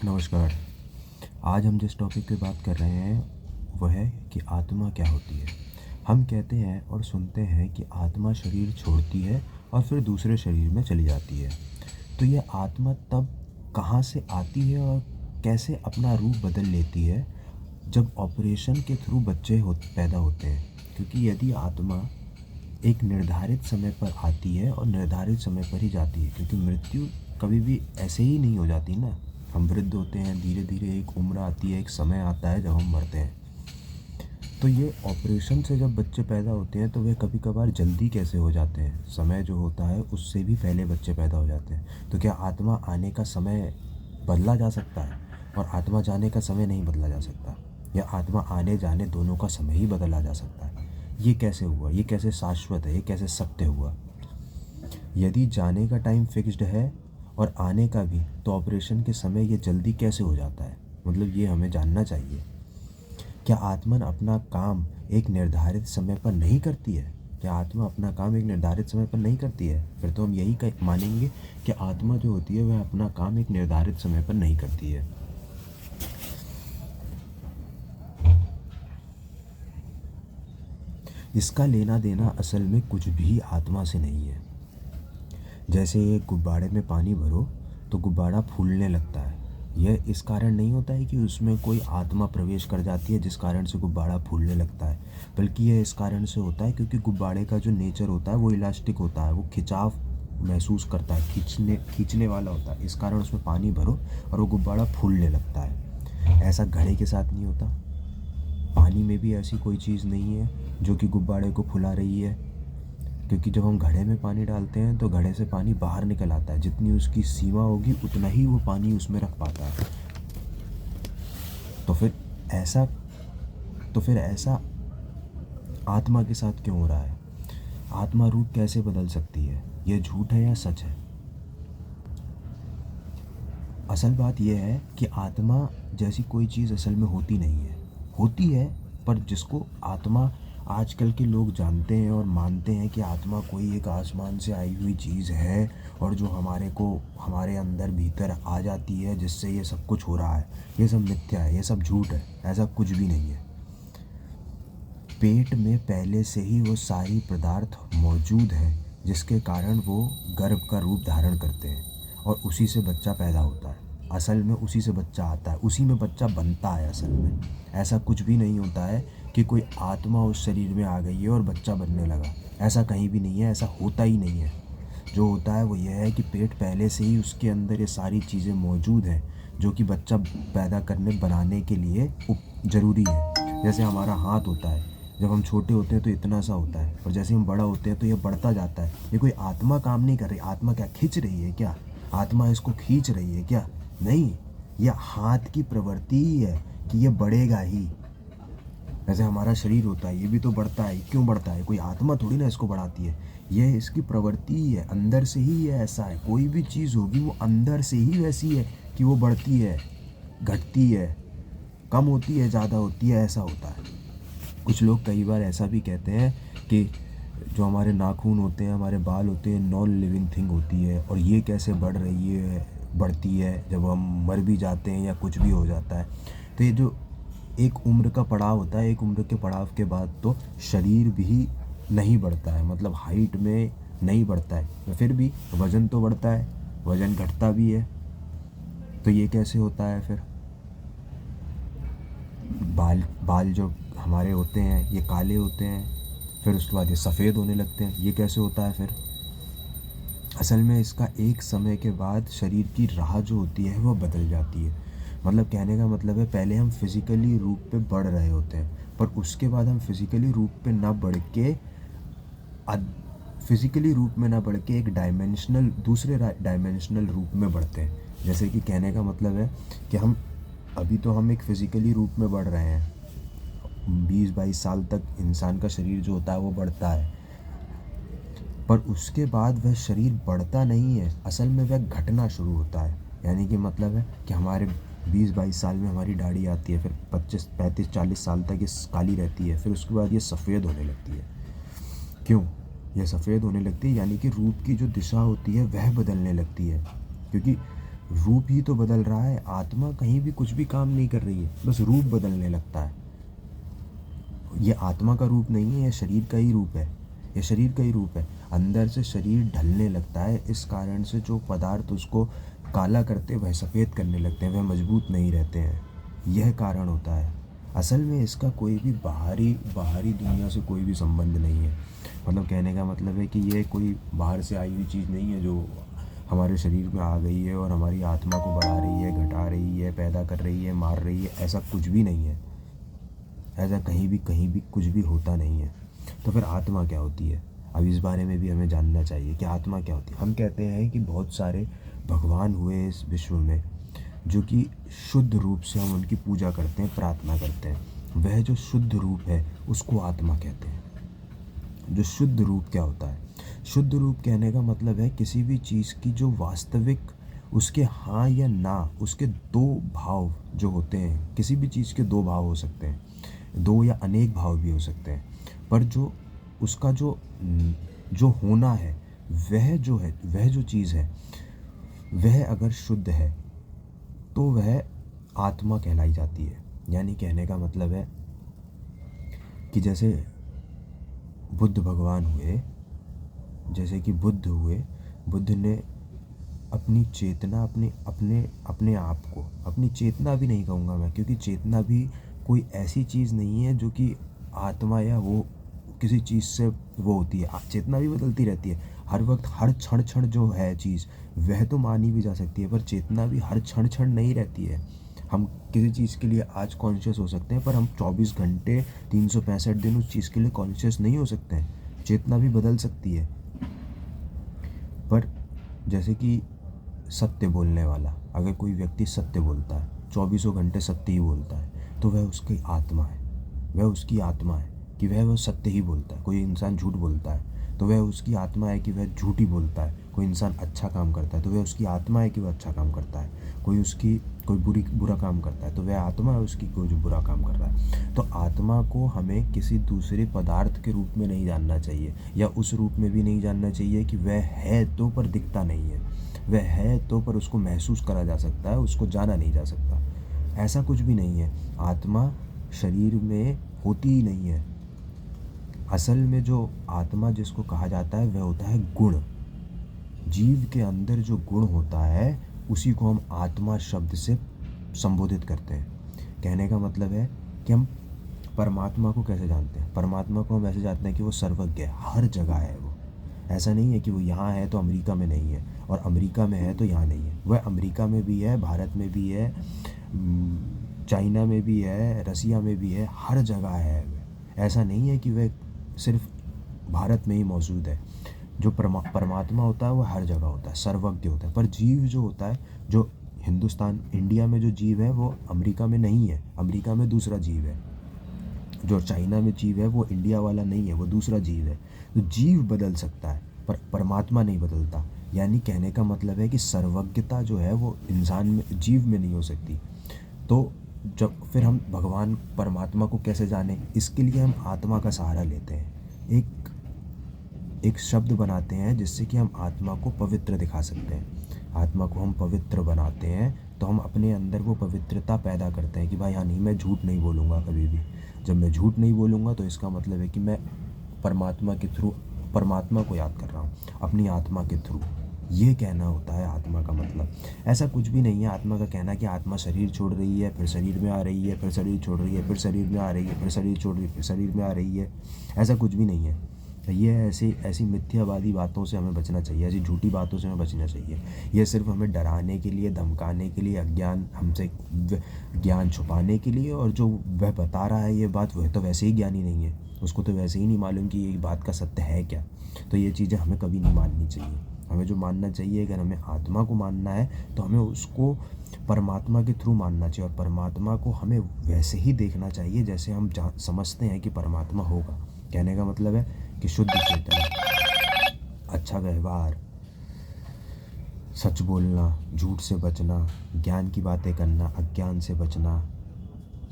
नमस्कार। आज हम जिस टॉपिक पे बात कर रहे हैं वह है कि आत्मा क्या होती है। हम कहते हैं और सुनते हैं कि आत्मा शरीर छोड़ती है और फिर दूसरे शरीर में चली जाती है। तो ये आत्मा तब कहाँ से आती है और कैसे अपना रूप बदल लेती है जब ऑपरेशन के थ्रू बच्चे पैदा होते हैं। क्योंकि यदि आत्मा एक निर्धारित समय पर आती है और निर्धारित समय पर ही जाती है, क्योंकि मृत्यु कभी भी ऐसे ही नहीं हो जाती ना। हम वृद्ध होते हैं, धीरे धीरे एक उम्र आती है, एक समय आता है जब हम मरते हैं। तो ये ऑपरेशन से जब बच्चे पैदा होते हैं तो वे कभी कभार जल्दी कैसे हो जाते हैं, समय जो होता है उससे भी पहले बच्चे पैदा हो जाते हैं। तो क्या आत्मा आने का समय बदला जा सकता है और आत्मा जाने का समय नहीं बदला जा सकता, या आत्मा आने जाने दोनों का समय ही बदला जा सकता है? ये कैसे हुआ, ये कैसे शाश्वत है, ये कैसे सत्य हुआ? यदि जाने का टाइम फिक्स्ड है और आने का भी, तो ऑपरेशन के समय ये जल्दी कैसे हो जाता है? मतलब ये हमें जानना चाहिए। क्या आत्मा अपना काम एक निर्धारित समय पर नहीं करती है? क्या आत्मा अपना काम एक निर्धारित समय पर नहीं करती है? फिर तो हम यही मानेंगे कि आत्मा जो होती है वह अपना काम एक निर्धारित समय पर नहीं करती है। इसका लेना देना असल में कुछ भी आत्मा से नहीं है। जैसे एक गुब्बारे में पानी भरो तो गुब्बारा फूलने लगता है। यह इस कारण नहीं होता है कि उसमें कोई आत्मा प्रवेश कर जाती है जिस कारण से गुब्बारा फूलने लगता है, बल्कि यह इस कारण से होता है क्योंकि गुब्बारे का जो नेचर होता है वो इलास्टिक होता है, वो खिंचाव महसूस करता है, खींचने वाला होता है। इस कारण उसमें पानी भरो और वो गुब्बारा फूलने लगता है। ऐसा घड़े के साथ नहीं होता। पानी में भी ऐसी कोई चीज़ नहीं है जो कि गुब्बारे को फुला रही है, क्योंकि जब हम घड़े में पानी डालते हैं तो घड़े से पानी बाहर निकल आता है। जितनी उसकी सीमा होगी उतना ही वो पानी उसमें रख पाता है। तो फिर ऐसा आत्मा के साथ क्यों हो रहा है? आत्मा रूप कैसे बदल सकती है? ये झूठ है या सच है? असल बात यह है कि आत्मा जैसी कोई चीज़ असल में होती नहीं है। होती है, पर जिसको आत्मा आजकल के लोग जानते हैं और मानते हैं कि आत्मा कोई एक आसमान से आई हुई चीज़ है और जो हमारे अंदर भीतर आ जाती है, जिससे ये सब कुछ हो रहा है, ये सब मिथ्या है, ये सब झूठ है। ऐसा कुछ भी नहीं है। पेट में पहले से ही वो सारी पदार्थ मौजूद है जिसके कारण वो गर्भ का रूप धारण करते हैं और उसी से बच्चा पैदा होता है। असल में उसी से बच्चा आता है, उसी में बच्चा बनता है। असल में ऐसा कुछ भी नहीं होता है कि कोई आत्मा उस शरीर में आ गई है और बच्चा बनने लगा। ऐसा कहीं भी नहीं है, ऐसा होता ही नहीं है। जो होता है वो यह है कि पेट पहले से ही उसके अंदर ये सारी चीज़ें मौजूद हैं जो कि बच्चा पैदा बनाने के लिए ज़रूरी है। जैसे हमारा हाथ होता है, जब हम छोटे होते हैं तो इतना सा होता है, और जैसे हम बड़ा होते हैं तो ये बढ़ता जाता है। ये कोई आत्मा काम नहीं कर रही। आत्मा क्या खींच रही है क्या? आत्मा इसको खींच रही है क्या? नहीं, यह हाथ की प्रवृत्ति ही है कि ये बढ़ेगा ही। जैसे हमारा शरीर होता है, ये भी तो बढ़ता है। क्यों बढ़ता है? कोई आत्मा थोड़ी ना इसको बढ़ाती है, यह इसकी प्रवृत्ति ही है, अंदर से ही ये ऐसा है। कोई भी चीज़ होगी वो अंदर से ही वैसी है कि वो बढ़ती है, घटती है, कम होती है, ज़्यादा होती है, ऐसा होता है। कुछ लोग कई बार ऐसा भी कहते हैं कि जो हमारे नाखून होते हैं, हमारे बाल होते हैं, नॉन लिविंग थिंग होती है, और ये कैसे बढ़ती है जब हम मर भी जाते हैं या कुछ भी हो जाता है। तो ये जो एक उम्र का पड़ाव होता है, एक उम्र के पड़ाव के बाद तो शरीर भी नहीं बढ़ता है, मतलब हाइट में नहीं बढ़ता है, तो फिर भी वज़न तो बढ़ता है, वज़न घटता भी है। तो ये कैसे होता है फिर? बाल बाल जो हमारे होते हैं ये काले होते हैं, फिर उसके बाद ये सफ़ेद होने लगते हैं। ये कैसे होता है फिर? असल में इसका एक समय के बाद शरीर की राह जो होती है वो बदल जाती है। मतलब कहने का मतलब है, पहले हम फिज़िकली रूप पे बढ़ रहे होते हैं, पर उसके बाद हम फिज़िकली रूप पे ना बढ़ के फिज़िकली रूप में ना बढ़ के एक दूसरे डायमेंशनल रूप में बढ़ते हैं। जैसे कि कहने का मतलब है कि अभी तो हम एक फ़िज़िकली रूप में बढ़ रहे हैं। 20-22 साल तक इंसान का शरीर जो होता है वो बढ़ता है, पर उसके बाद वह शरीर बढ़ता नहीं है, असल में वह घटना शुरू होता है। यानी कि मतलब है कि हमारे 20-22 साल में हमारी दाढ़ी आती है, फिर 25-35-40 साल तक ये काली रहती है, फिर उसके बाद ये सफ़ेद होने लगती है। क्यों यह सफ़ेद होने लगती है? यानी कि रूप की जो दिशा होती है वह बदलने लगती है, क्योंकि रूप ही तो बदल रहा है। आत्मा कहीं भी कुछ भी काम नहीं कर रही है, बस रूप बदलने लगता है। ये आत्मा का रूप नहीं है, ये शरीर का ही रूप है। ये शरीर का ही रूप है। अंदर से शरीर ढलने लगता है, इस कारण से जो पदार्थ उसको काला करते वह सफ़ेद करने लगते हैं, वह मजबूत नहीं रहते हैं। यह कारण होता है। असल में इसका कोई भी बाहरी बाहरी दुनिया से कोई भी संबंध नहीं है। मतलब कहने का मतलब है कि ये कोई बाहर से आई हुई चीज़ नहीं है जो हमारे शरीर में आ गई है और हमारी आत्मा को बढ़ा रही है, घटा रही है, पैदा कर रही है, मार रही है। ऐसा कुछ भी नहीं है। ऐसा कहीं भी कुछ भी होता नहीं है। तो फिर आत्मा क्या होती है? अब इस बारे में भी हमें जानना चाहिए कि आत्मा क्या होती है। हम कहते हैं कि बहुत सारे भगवान हुए इस विश्व में, जो कि शुद्ध रूप से हम उनकी पूजा करते हैं, प्रार्थना करते हैं। वह जो शुद्ध रूप है उसको आत्मा कहते हैं। जो शुद्ध रूप क्या होता है? शुद्ध रूप कहने का मतलब है किसी भी चीज़ की जो वास्तविक उसके हाँ या ना, उसके दो भाव जो होते हैं। किसी भी चीज़ के दो भाव हो सकते हैं, दो या अनेक भाव भी हो सकते हैं, पर जो उसका जो होना है, वह जो चीज़ है, वह अगर शुद्ध है तो वह आत्मा कहलाई जाती है। यानी कहने का मतलब है कि जैसे बुद्ध भगवान हुए, जैसे कि बुद्ध हुए, बुद्ध ने अपनी चेतना, अपने आप को, अपनी चेतना भी नहीं कहूँगा मैं, क्योंकि चेतना भी कोई ऐसी चीज़ नहीं है जो कि आत्मा या वो किसी चीज़ से वो होती है। चेतना भी बदलती रहती है हर वक्त, हर क्षण क्षण जो है चीज़ वह तो मानी भी जा सकती है, पर चेतना भी हर क्षण क्षण नहीं रहती है। हम किसी चीज़ के लिए आज कॉन्शियस हो सकते हैं, पर हम 24 घंटे 365 दिन उस चीज़ के लिए कॉन्शियस नहीं हो सकते हैं। चेतना भी बदल सकती है। पर जैसे कि सत्य बोलने वाला, अगर कोई व्यक्ति सत्य बोलता है, 24 घंटे सत्य ही बोलता है, तो वह उसकी आत्मा है। वह उसकी आत्मा है कि वह सत्य ही बोलता है। कोई इंसान झूठ बोलता है तो वह उसकी आत्मा है कि वह झूठ ही बोलता है। कोई इंसान अच्छा काम करता है तो वह उसकी आत्मा है कि वह अच्छा काम करता है। कोई बुरा काम करता है तो वह आत्मा है उसकी, कोई जो बुरा काम कर रहा है। तो आत्मा को हमें किसी दूसरे पदार्थ के रूप में नहीं जानना चाहिए, या उस रूप में भी नहीं जानना चाहिए कि वह है तो पर दिखता नहीं है। वह है तो पर उसको महसूस करा जा सकता है, उसको जाना नहीं जा सकता। ऐसा कुछ भी नहीं है। आत्मा शरीर में होती ही नहीं है। असल में जो आत्मा जिसको कहा जाता है वह होता है गुण। जीव के अंदर जो गुण होता है उसी को हम आत्मा शब्द से संबोधित करते हैं। कहने का मतलब है कि हम परमात्मा को कैसे जानते हैं? परमात्मा को हम ऐसे जानते हैं कि वो सर्वज्ञ है, हर जगह है वो। ऐसा नहीं है कि वो यहाँ है तो अमेरिका में नहीं है, और अमेरिका में है तो यहाँ नहीं है। वह अमेरिका में भी है, भारत में भी है, चाइना में भी है, रसिया में भी है, हर जगह है। ऐसा नहीं है कि वह सिर्फ भारत में ही मौजूद है। जो परमात्मा होता है वो हर जगह होता है, सर्वज्ञ होता है। पर जीव जो होता है, जो हिंदुस्तान इंडिया में जो जीव है वो अमेरिका में नहीं है, अमेरिका में दूसरा जीव है। जो चाइना में जीव है वो इंडिया वाला नहीं है, वो दूसरा जीव है। तो जीव बदल सकता है पर परमात्मा नहीं बदलता। यानी कहने का मतलब है कि सर्वज्ञता जो है वो इंसान में, जीव में नहीं हो सकती। तो जब फिर हम भगवान परमात्मा को कैसे जाने, इसके लिए हम आत्मा का सहारा लेते हैं। एक शब्द बनाते हैं जिससे कि हम आत्मा को पवित्र दिखा सकते हैं। आत्मा को हम पवित्र बनाते हैं तो हम अपने अंदर वो पवित्रता पैदा करते हैं कि भाई हाँ, नहीं, मैं झूठ नहीं बोलूँगा कभी भी। जब मैं झूठ नहीं बोलूँगा तो इसका मतलब है कि मैं परमात्मा के थ्रू परमात्मा को याद कर रहा हूँ, अपनी आत्मा के थ्रू। ये कहना होता है आत्मा का मतलब। ऐसा कुछ भी नहीं है आत्मा का कहना कि आत्मा शरीर छोड़ रही है, फिर शरीर में आ रही है, फिर शरीर छोड़ रही है, फिर शरीर में आ रही है, फिर शरीर छोड़ रही है, फिर शरीर में आ रही है। ऐसा कुछ भी नहीं है। ये ऐसी मिथ्यावादी बातों से हमें बचना चाहिए, ऐसी झूठी बातों से हमें बचना चाहिए। ये सिर्फ हमें डराने के लिए, धमकाने के लिए, अज्ञान हमसे ज्ञान छुपाने के लिए। और जो वह बता रहा है ये बात, वह तो वैसे ही ज्ञानी नहीं है, उसको तो वैसे ही नहीं मालूम कि ये बात का सत्य है क्या। तो ये चीज़ें हमें कभी नहीं माननी चाहिए। हमें जो मानना चाहिए, अगर हमें आत्मा को मानना है तो हमें उसको परमात्मा के थ्रू मानना चाहिए, और परमात्मा को हमें वैसे ही देखना चाहिए जैसे हम समझते हैं कि परमात्मा होगा। कहने का मतलब है कि शुद्ध चेतना, अच्छा व्यवहार, सच बोलना, झूठ से बचना, ज्ञान की बातें करना, अज्ञान से बचना,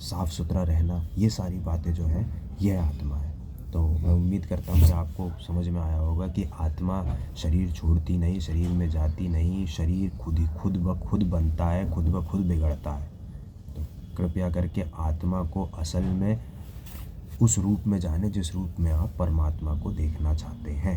साफ सुथरा रहना, ये सारी बातें जो है यह आत्मा है। तो मैं उम्मीद करता हूँ कि आपको समझ में आया होगा कि आत्मा शरीर छोड़ती नहीं, शरीर में जाती नहीं, शरीर खुद ब खुद बनता है, खुद ब खुद बिगड़ता है। तो कृपया करके आत्मा को असल में उस रूप में जाने जिस रूप में आप परमात्मा को देखना चाहते हैं।